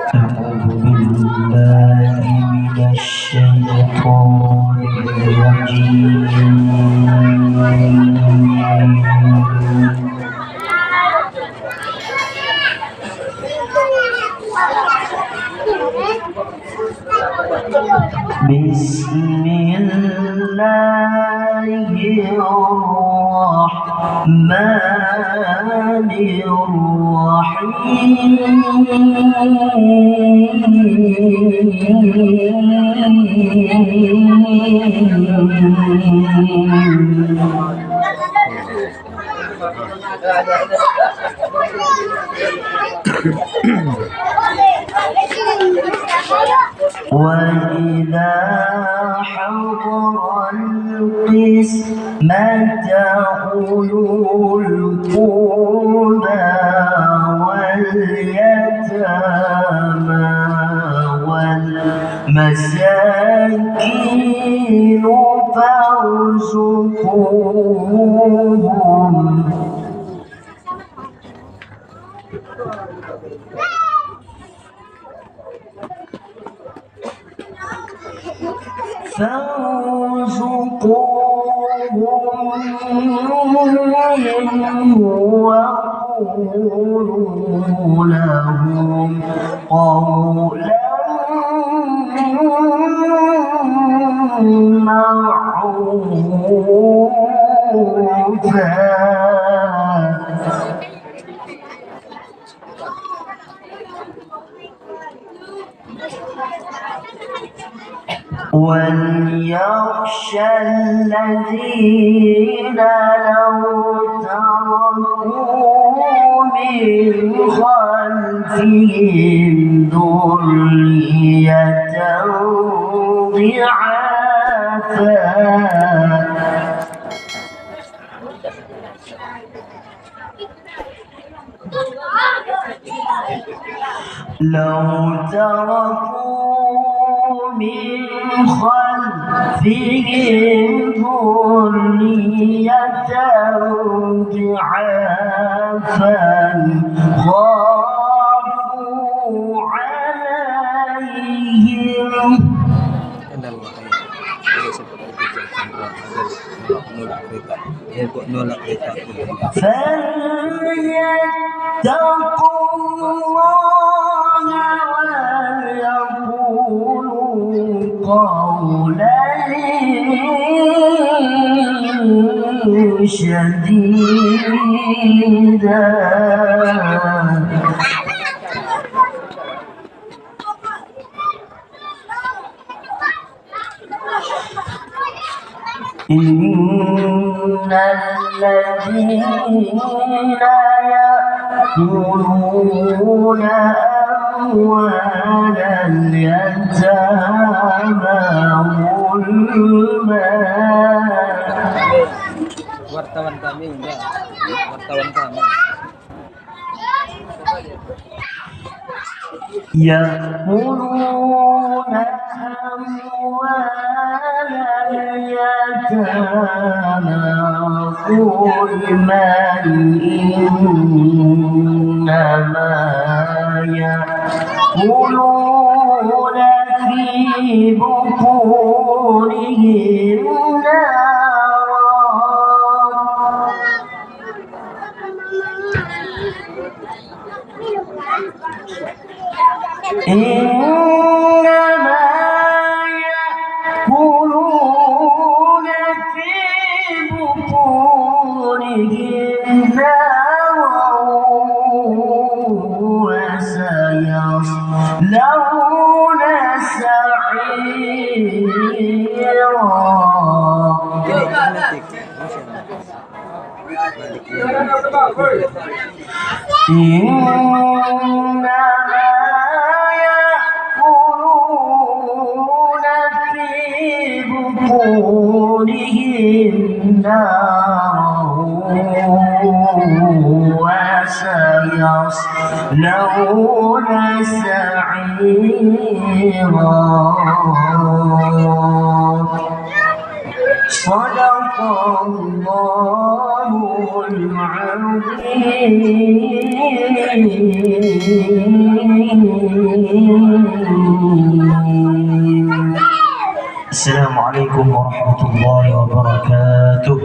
أعوذ بالله من الشيطان الرجيم. بسم الله الرحمن وإذا حضر القسمة أولو القربى واليتامى والمساكين فارزقوهم منه وقولوا لهم قولا معروفا. وليخشى الذين لو تركوا من خلفهم ذرية ضعافا لو تركوا من خلفهم ذرية ضعافا خافوا عليهم فليتقوا الله وليقولوا قولا شديدا. إن الذين يأكلون أموال اليتامى ظلما wartawan kami enggak wartawan kami يأكلون أموال اليتامى ظلما إنما يأكلون في بطونهم إنما يأكلون في بطونهم نارا وسيصلون سعيرا. إنما يأكلون في بطونهم نارا وسيصلون سعيرا. صدق الله العظيم. السلام عليكم ورحمة الله وبركاته.